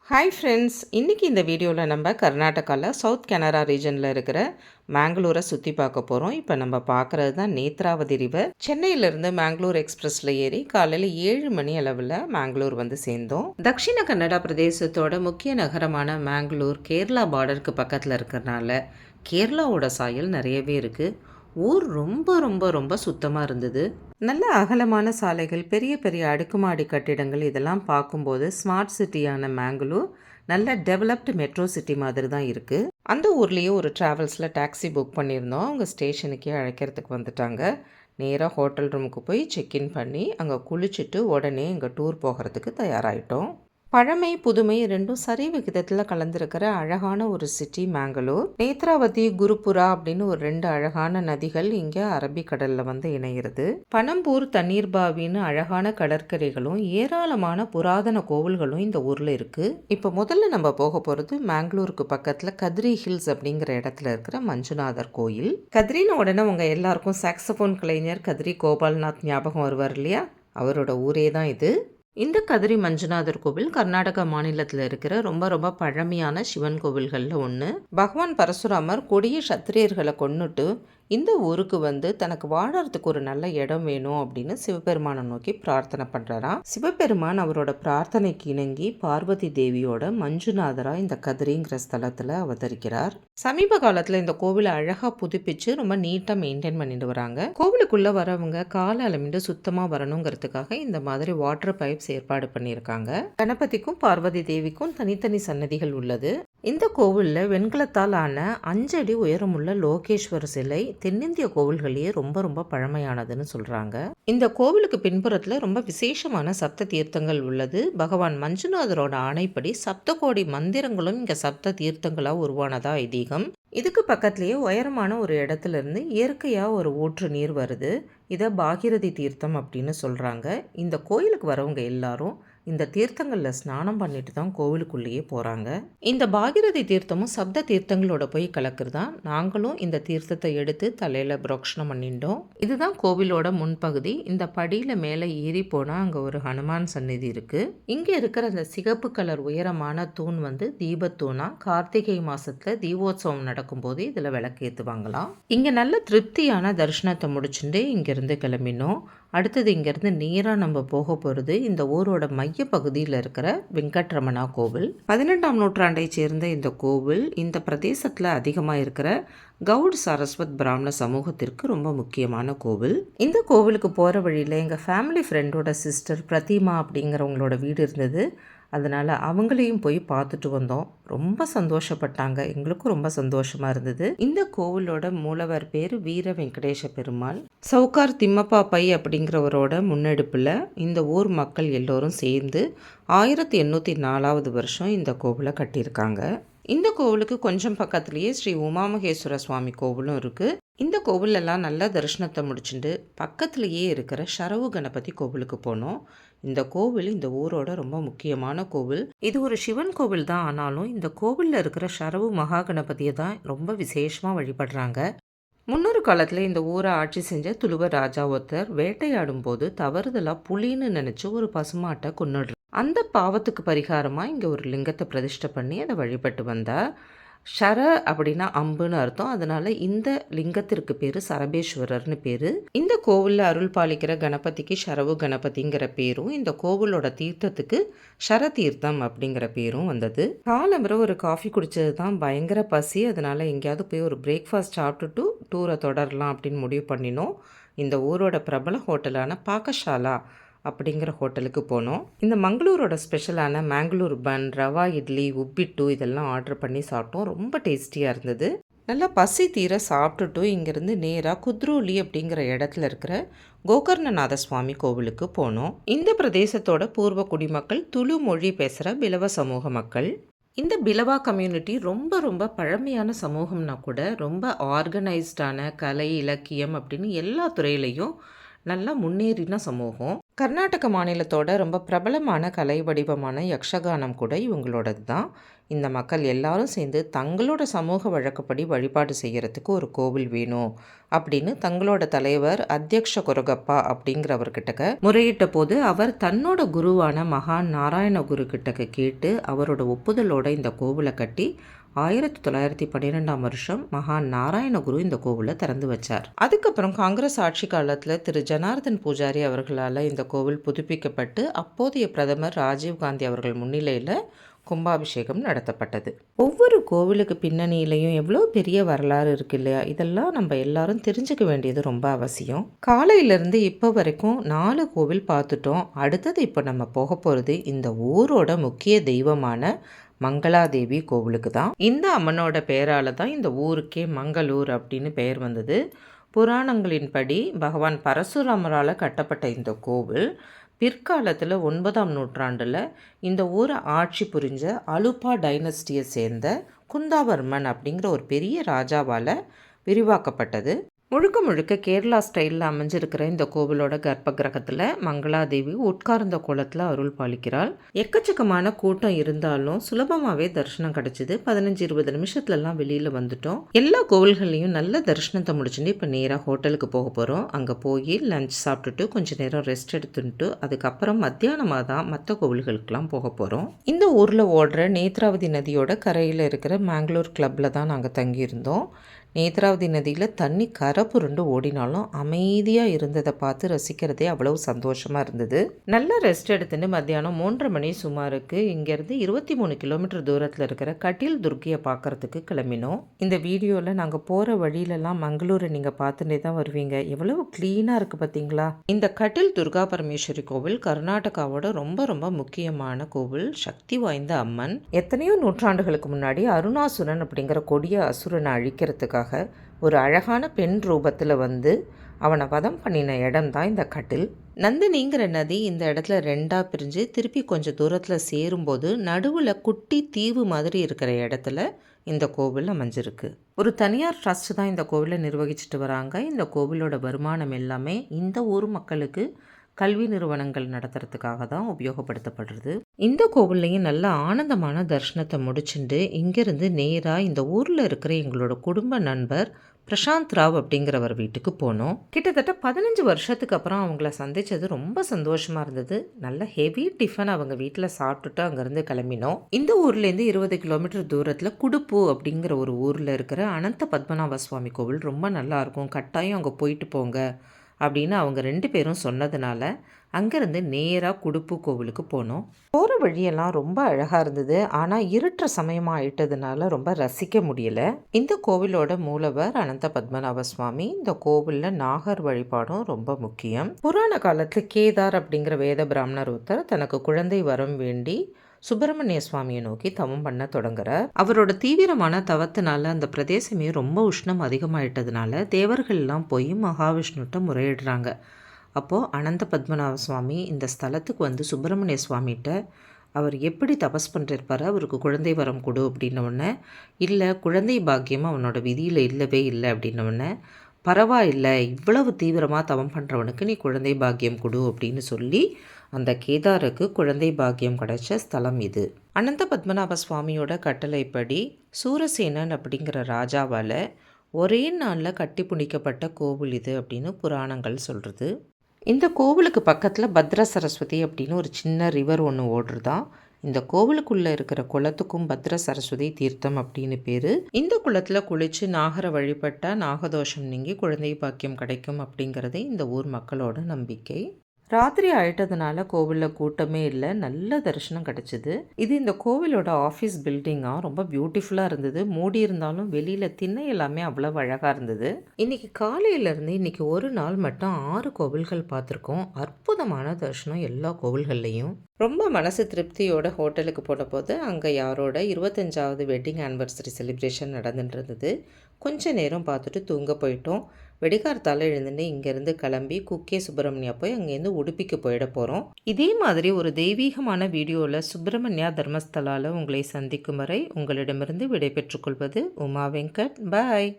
Hi friends, இன்றைக்கி இந்த வீடியோவில் நம்ம கர்நாடகாவில் சவுத் கனரா ரீஜனில் இருக்கிற மேங்களூரை சுற்றி பார்க்க போகிறோம். இப்போ நம்ம பார்க்குறது தான் நேத்ராவதி ரிவர். சென்னையிலேருந்து மேங்களூர் எக்ஸ்பிரஸில் ஏறி காலையில் 7 மணி அளவில் மேங்களூர் வந்து சேர்ந்தோம். தக்ஷிண கன்னடா பிரதேசத்தோட முக்கிய நகரமான மேங்களூர் கேரளா பார்டருக்கு பக்கத்தில் இருக்கிறனால கேரளாவோட சாயல் நிறையவே இருக்குது. ஊர் ரொம்ப ரொம்ப ரொம்ப சுத்தமாக இருந்தது. நல்ல அகலமான சாலைகள், பெரிய பெரிய அடுக்குமாடி கட்டிடங்கள் இதெல்லாம் பார்க்கும்போது ஸ்மார்ட் சிட்டியான மேங்களூர் நல்ல டெவலப்டு மெட்ரோ சிட்டி மாதிரி தான் இருக்குது. அந்த ஊர்லேயே ஒரு ட்ராவல்ஸில் டாக்ஸி புக் பண்ணியிருந்தோம். அவங்க ஸ்டேஷனுக்கே அழைக்கிறதுக்கு வந்துட்டாங்க. நேராக ஹோட்டல் ரூமுக்கு போய் செக்இன் பண்ணி அங்கே குளிச்சுட்டு உடனே இங்கே டூர் போகிறதுக்கு தயாராகிட்டோம். பழமை புதுமை ரெண்டும் சரி விகிதத்தில் கலந்துருக்கிற அழகான ஒரு சிட்டி மேங்களூர். நேத்ராவதி, குருபுரா அப்படின்னு ஒரு 2 அழகான நதிகள் இங்கே அரபிக்கடலில் வந்து இணைகிறது. பனம்பூர், தண்ணீர்பாவின்னு அழகான கடற்கரைகளும் ஏராளமான புராதன கோவில்களும் இந்த ஊரில் இருக்குது. இப்போ முதல்ல நம்ம போக போகிறது மேங்களூருக்கு பக்கத்தில் கத்ரி ஹில்ஸ் அப்படிங்கிற இடத்துல இருக்கிற மஞ்சுநாதர் கோயில். கத்ரின்னு உடனே உங்கள் எல்லாருக்கும் சாக்ஸபோன் கலைஞர் கத்ரி கோபால்நாத் ஞாபகம் வருவார் இல்லையா? அவரோட ஊரே தான் இது. இந்த கதிரி மஞ்சுநாதர் கோவில் கர்நாடகா மாநிலத்தில் இருக்கிற ரொம்ப ரொம்ப பழமையான சிவன் கோவில்களில் ஒன்று. பகவான் பரசுராமர் கொடிய சத்திரியர்களை கொன்னுட்டு இந்த ஊருக்கு வந்து தனக்கு வாழறதுக்கு ஒரு நல்ல இடம் வேணும் அப்படின்னு சிவபெருமானை நோக்கி பிரார்த்தனை பண்ணுறாராம். சிவபெருமான் அவரோட பிரார்த்தனைக்கு இணங்கி பார்வதி தேவியோட மஞ்சுநாதரா இந்த கதிரிங்கிற ஸ்தலத்தில் அவதரிக்கிறார். சமீப காலத்தில் இந்த கோவிலை அழகாக புதுப்பிச்சு ரொம்ப நீட்டாக மெயின்டைன் பண்ணிட்டு வராங்க. கோவிலுக்குள்ளே வரவங்க கால அளமிட்டு சுத்தமாக வரணுங்கிறதுக்காக இந்த மாதிரி வாட்டர் பைப்ஸ் ஏற்பாடு பண்ணியிருக்காங்க. கணபதிக்கும் பார்வதி தேவிக்கும் தனித்தனி சன்னதிகள் உள்ளது. இந்த கோவிலில் வெண்கலத்தால் ஆன 5 அடி உயரமுள்ள லோகேஸ்வர சிலை தென்னிந்திய கோவில்களையே ரொம்ப ரொம்ப பழமையானதுன்னு சொல்கிறாங்க. இந்த கோவிலுக்கு பின்புறத்தில் ரொம்ப விசேஷமான சப்த தீர்த்தங்கள் உள்ளது. பகவான் மஞ்சுநாதரோட ஆணைப்படி சப்தகோடி மந்திரங்களும் இங்கே சப்த தீர்த்தங்களாக உருவானதா ஐதீகம். இதுக்கு பக்கத்துலேயே உயரமான ஒரு இடத்துல இருந்து இயற்கையாக ஒரு ஊற்று நீர் வருது. இதை பாகிரதி தீர்த்தம் அப்படின்னு சொல்கிறாங்க. இந்த கோயிலுக்கு வரவங்க எல்லாரும் இந்த தீர்த்தங்களில் ஸ்நானம் பண்ணிட்டு தான் கோவிலுக்குள்ளேயே போகிறாங்க. இந்த பாகிரதி தீர்த்தமும் சப்த தீர்த்தங்களோட போய் கலக்குறதா. நாங்களும் இந்த தீர்த்தத்தை எடுத்து தலையில் புரோக்ஷனம் பண்ணிட்டோம். இதுதான் கோவிலோட முன்பகுதி. இந்த படியில் மேலே ஏறி போனால் அங்கே ஒரு ஹனுமான் சந்நிதி இருக்குது. இங்கே இருக்கிற அந்த சிகப்பு கலர் உயரமான தூண் வந்து தீபத்தூணா. கார்த்திகை மாதத்தில் தீபோத்சவம் நடக்கும்போது இதில் விளக்கு ஏற்றுவாங்களாம். இங்கே நல்ல திருப்தியான தரிசனத்தை முடிச்சுட்டு இங்கேருந்து கிளம்பினோம். அடுத்தது இங்கேருந்து நேராக நம்ம போக போகிறது இந்த ஊரோட மைய பகுதியில் இருக்கிற வெங்கட்ரமணா கோவில். 18ஆம் நூற்றாண்டை சேர்ந்த இந்த கோவில் இந்த பிரதேசத்தில் அதிகமாக இருக்கிற கவுட் சரஸ்வத் பிராமண சமூகத்திற்கு ரொம்ப முக்கியமான கோவில். இந்த கோவிலுக்கு போகிற வழியில் எங்கள் ஃபேமிலி ஃப்ரெண்டோட சிஸ்டர் பிரதிமா அப்படிங்கிறவங்களோட வீடு இருந்தது. அதனால் அவங்களையும் போய் பார்த்துட்டு வந்தோம். ரொம்ப சந்தோஷப்பட்டாங்க. எங்களுக்கும் ரொம்ப சந்தோஷமாக இருந்தது. இந்த கோவிலோட மூலவர் பேர் வீர வெங்கடேஷ பெருமாள். சவுகார் திம்மப்பா பை அப்படிங்கிறவரோட முன்னெடுப்பில் இந்த ஊர் மக்கள் எல்லோரும் சேர்ந்து 1804 வருஷம் இந்த கோவிலை கட்டியிருக்காங்க. இந்த கோவிலுக்கு கொஞ்சம் பக்கத்துலேயே ஸ்ரீ உமாமகேஸ்வர சுவாமி கோவிலும் இருக்குது. இந்த கோவிலெல்லாம் நல்லா தரிசனத்தை முடிச்சுட்டு பக்கத்துலேயே இருக்கிற ஷரவு கணபதி கோவிலுக்கு போனோம். இந்த கோவில் இந்த ஊரோட ரொம்ப முக்கியமான கோவில். இது ஒரு சிவன் கோவில் தான். ஆனாலும் இந்த கோவிலில் இருக்கிற ஷரவு மகா கணபதியை தான் ரொம்ப விசேஷமாக வழிபடுறாங்க. முன்னொரு காலத்தில் இந்த ஊரை ஆட்சி செஞ்ச துளுவ ராஜா ஒருத்தர் வேட்டையாடும் போது தவறுதலாக புலின்னு நினச்சி ஒரு பசுமாட்டை கொன்னுடுறார். அந்த பாவத்துக்கு பரிகாரமாக இங்கே ஒரு லிங்கத்தை பிரதிஷ்டை பண்ணி அதை வழிபட்டு வந்தால் ஷர அப்படின்னா அம்புன்னு அர்த்தம். அதனால இந்த லிங்கத்திற்கு பேர் சரபேஸ்வரர்னு பேர். இந்த கோவிலில் அருள் பாலிக்கிற கணபதிக்கு ஷரவு கணபதிங்கிற பேரும் இந்த கோவிலோட தீர்த்தத்துக்கு ஷர தீர்த்தம் அப்படிங்கிற பேரும் வந்தது. காலம்புற ஒரு காஃபி குடித்தது தான் பயங்கர பசி. அதனால் எங்கேயாவது போய் ஒரு பிரேக்ஃபாஸ்ட் சாப்பிட்டுட்டு டூரை தொடரலாம் அப்படின்னு முடிவு பண்ணினோம். இந்த ஊரோட பிரபல ஹோட்டலான பாக்கஷாலா அப்படிங்கிற ஹோட்டலுக்கு போனோம். இந்த மங்களூரோட ஸ்பெஷலான மேங்களூர் பன், ரவா இட்லி, உப்பிட்டு இதெல்லாம் ஆர்டர் பண்ணி சாப்பிட்டோம். ரொம்ப டேஸ்டியாக இருந்தது. நல்லா பசி தீர சாப்பிட்டுட்டு இங்கேருந்து நேராக குத்ரோலி அப்படிங்கிற இடத்துல இருக்கிற கோகர்ணநாத சுவாமி கோவிலுக்கு போனோம். இந்த பிரதேசத்தோட பூர்வ குடிமக்கள் துளு மொழி பேசுகிற பிலவ சமூக மக்கள். இந்த பிலவா கம்யூனிட்டி ரொம்ப ரொம்ப பழமையான சமூகம்னா கூட ரொம்ப ஆர்கனைஸ்டான கலை, இலக்கியம் அப்படின்னு எல்லா துறையிலையும் நல்லா முன்னேறின சமூகம். கர்நாடக மாநிலத்தோட ரொம்ப பிரபலமான கலை வடிவமான யக்ஷகானம் கூட இவங்களோடது தான். இந்த மக்கள் எல்லாரும் சேர்ந்து தங்களோட சமூக வழக்கப்படி வழிபாடு செய்கிறதுக்கு ஒரு கோவில் வேணும் அப்படின்னு தங்களோட தலைவர் அத்தியக்ஷ கொரகப்பா அப்படிங்கிறவர்கிட்ட முறையிட்ட போது அவர் தன்னோட குருவான மகான் நாராயண குரு கிட்டக்க கேட்டு அவரோட ஒப்புதலோட இந்த கோவிலை கட்டி 1912 மகான் நாராயணகுரு இந்த கோவிலை திறந்து வச்சார். அதுக்கப்புறம் காங்கிரஸ் ஆட்சி காலத்தில் திரு ஜனார்தன் பூஜாரி அவர்களால் இந்த கோவில் புதுப்பிக்கப்பட்டு அப்போதைய பிரதமர் ராஜீவ்காந்தி அவர்கள் முன்னிலையில் கும்பாபிஷேகம் நடத்தப்பட்டது. ஒவ்வொரு கோவிலுக்கு பின்னணியிலையும் எவ்வளோ பெரிய வரலாறு இருக்கு இல்லையா? இதெல்லாம் நம்ம எல்லாரும் தெரிஞ்சுக்க வேண்டியது ரொம்ப அவசியம். காலையிலேருந்து இப்போ வரைக்கும் 4 கோவில் பார்த்துட்டோம். அடுத்தது இப்போ நம்ம போக போகிறது இந்த ஊரோட முக்கிய தெய்வமான மங்களாதேவி கோவிலுக்கு தான். இந்த அம்மனோட பெயரால் தான் இந்த ஊருக்கே மங்களூர் அப்படின்னு பெயர் வந்தது. புராணங்களின்படி பகவான் பரசுராமரால் கட்டப்பட்ட இந்த கோவில் பிற்காலத்தில் 9ஆம் நூற்றாண்டில் இந்த ஊரை ஆட்சி புரிஞ்ச அலுப்பா டைனஸ்டியை சேர்ந்த குந்தாவர்மன் அப்படிங்கிற ஒரு பெரிய ராஜாவால் விரிவாக்கப்பட்டது. முழுக்க முழுக்க கேரளா ஸ்டைலில் அமைஞ்சிருக்கிற இந்த கோவிலோட கர்ப்ப கிரகத்தில் மங்களாதேவி உட்கார்ந்த கோலத்தில் அருள் பாலிக்கிறாள். எக்கச்சக்கமான கூட்டம் இருந்தாலும் சுலபமாகவே தரிசனம் கிடச்சிது. 15-20 நிமிஷத்துலலாம் வெளியில் வந்துட்டோம். எல்லா கோவில்கள்லையும் நல்ல தரிசனத்தை முடிச்சுட்டு இப்போ நேராக ஹோட்டலுக்கு போக போகிறோம். அங்கே போய் லஞ்ச் சாப்பிட்டுட்டு கொஞ்சம் நேரம் ரெஸ்ட் எடுத்துட்டு அதுக்கப்புறம் மத்தியானமாக தான் மற்ற கோவில்களுக்கெல்லாம் போக போகிறோம். இந்த ஊரில் ஓடுற நேத்ராவதி நதியோட கரையில் இருக்கிற மேங்களூர் கிளப்பில் தான் நாங்கள் தங்கியிருந்தோம். நேத்ராவதி நதியில் தண்ணி கரை புரண்டு ஓடினாலும் அமைதியாக இருந்ததை பார்த்து ரசிக்கிறதே அவ்வளவு சந்தோஷமாக இருந்தது. நல்ல ரெஸ்ட் எடுத்துட்டு மத்தியானம் 3:30 மணி சுமாருக்கு இங்கேருந்து 23 கிலோமீட்டர் தூரத்தில் இருக்கிற கட்டில் துர்க்கையை பார்க்குறதுக்கு கிளம்பினோம். இந்த வீடியோவில் நாங்கள் போகிற வழியிலலாம் மங்களூரை நீங்கள் பார்த்துட்டே தான் வருவீங்க. எவ்வளவு க்ளீனாக இருக்குது பார்த்தீங்களா? இந்த கட்டில் துர்கா பரமேஸ்வரி கோவில் கர்நாடகாவோட ரொம்ப ரொம்ப முக்கியமான கோவில். சக்தி வாய்ந்த அம்மன். எத்தனையோ நூற்றாண்டுகளுக்கு முன்னாடி அருணாசுரன் அப்படிங்கிற கொடிய அசுரனை அழிக்கிறதுக்காக ஒரு அழகான பெண் ரூபத்தில் வந்து அவனை வதம் பண்ணின இடம் தான் இந்த கட்டில். நந்தினிங்கிற நதி இந்த இடத்துல 2ஆக பிரிஞ்சு திருப்பி கொஞ்சம் தூரத்தில் சேரும்போது நடுவில் குட்டி தீவு மாதிரி இருக்கிற இடத்துல இந்த கோவில் அமைஞ்சிருக்கு. ஒரு தனியார் ட்ரஸ்ட் தான் இந்த கோவிலை நிர்வகிச்சுட்டு வராங்க. இந்த கோவிலோட வருமானம் எல்லாமே இந்த ஊர் மக்களுக்கு கல்வி நிறுவனங்கள் நடத்துறதுக்காக தான் உபயோகப்படுத்தப்படுறது. இந்த கோவில்லையும் நல்ல ஆனந்தமான தரிசனத்தை முடிச்சுட்டு இங்கேருந்து நேராக இந்த ஊரில் இருக்கிற எங்களோட குடும்ப நண்பர் பிரசாந்த் ராவ் அப்படிங்கிறவர் வீட்டுக்கு போனோம். கிட்டத்தட்ட 15 வருஷத்துக்கு அப்புறம் அவங்கள சந்தித்தது ரொம்ப சந்தோஷமாக இருந்தது. நல்ல ஹெவி டிஃபன் அவங்க வீட்டில் சாப்பிட்டுட்டு அங்கேருந்து கிளம்பினோம். இந்த ஊர்லேருந்து 20 கிலோமீட்டர் தூரத்தில் குடுப்பு அப்படிங்கிற ஒரு ஊரில் இருக்கிற அனந்த பத்மநாப சுவாமி கோவில் ரொம்ப நல்லாயிருக்கும், கட்டாயம் அங்கே போயிட்டு போங்க அப்படின்னு அவங்க 2 பேரும் சொன்னதுனால அங்கேருந்து நேராக குடுப்பு கோவிலுக்கு போனோம். போகிற வழியெல்லாம் ரொம்ப அழகாக இருந்தது. ஆனால் இருட்டுற சமயமாக ஆயிட்டதுனால ரொம்ப ரசிக்க முடியலை. இந்த கோவிலோட மூலவர் அனந்த பத்மநாப சுவாமி. இந்த கோவிலில் நாகர் வழிபாடும் ரொம்ப முக்கியம். புராண காலத்தில் கேதார் அப்படிங்கிற வேத பிராமணர் ஒருத்தர் தனக்கு குழந்தை வரம் வேண்டி சுப்பிரமணிய சுவாமியை நோக்கி தவம் பண்ண தொடங்குறார். அவரோட தீவிரமான தவத்தினால அந்த பிரதேசமே ரொம்ப உஷ்ணம் அதிகமாயிட்டதுனால தேவர்கள்லாம் போய் மகாவிஷ்ணுட்ட முறையிடுறாங்க. அப்போது அனந்த பத்மநாப சுவாமி இந்த ஸ்தலத்துக்கு வந்து சுப்பிரமணிய சுவாமிகிட்ட அவர் எப்படி தபஸ் பண்ணிருப்பார், அவருக்கு குழந்தை வரம் கொடு அப்படின்னவுடனே, இல்லை குழந்தை பாக்கியம் அவனோட விதியில் இல்லவே இல்லை அப்படின்னவுடனே, பரவாயில்லை இவ்வளவு தீவிரமாக தவம் பண்ணுறவனுக்கு நீ குழந்தை பாக்கியம் கொடு அப்படின்னு சொல்லி அந்த கேதாருக்கு குழந்தை பாக்கியம் கிடைச்ச ஸ்தலம் இது. அனந்த பத்மநாப சுவாமியோட கட்டளைப்படி சூரசேனன் அப்படிங்கிற ராஜாவால் ஒரே நாளில் கட்டி புடிக்கப்பட்ட கோவில் இது அப்படின்னு புராணங்கள் சொல்கிறது. இந்த கோவிலுக்கு பக்கத்தில் பத்ர சரஸ்வதி அப்படின்னு ஒரு சின்ன ரிவர் ஒன்று ஓடுறதான். இந்த கோவிலுக்குள்ளே இருக்கிற குளத்துக்கும் பத்ர சரஸ்வதி தீர்த்தம் அப்படின்னு பேர். இந்த குளத்தில் குளித்து நாகரை வழிபட்டால் நாகதோஷம் நீங்கி குழந்தை பாக்கியம் கிடைக்கும் அப்படிங்கிறது இந்த ஊர் மக்களோட நம்பிக்கை. ராத்திரி ஆயிட்டதுனால கோவிலில் கூட்டமே இல்லை, நல்ல தரிசனம் கிடச்சிது. இது இந்த கோவிலோட ஆஃபீஸ் பில்டிங்காக ரொம்ப பியூட்டிஃபுல்லாக இருந்தது. மூடி இருந்தாலும் வெளியில் திண்ணை எல்லாமே அவ்வளோ அழகாக இருந்தது. இன்றைக்கி காலையிலேருந்து இன்றைக்கி ஒரு நாள் மட்டும் 6 கோவில்கள் பார்த்துருக்கோம். அற்புதமான தரிசனம் எல்லா கோவில்கள்லையும். ரொம்ப மனசு திருப்தியோட ஹோட்டலுக்கு போன போது அங்கே யாரோட 25வது வெட்டிங் ஆனிவர்சரி செலிப்ரேஷன் நடந்துட்டு இருந்தது. கொஞ்சம் நேரம் பார்த்துட்டு தூங்க போயிட்டோம். வெடிகாரத்தால் எழுந்துட்டு இங்கேருந்து கிளம்பி குக்கே சுப்பிரமணியா போய் அங்கேருந்து உடுப்பிக்கு போயிட போகிறோம். இதே மாதிரி ஒரு தெய்வீகமான வீடியோவில் சுப்பிரமணியா தர்மஸ்தலால் உங்களை சந்திக்கும் வரை உங்களிடமிருந்து விடை பெற்றுக்கொள்வது உமா வெங்கட். பாய்.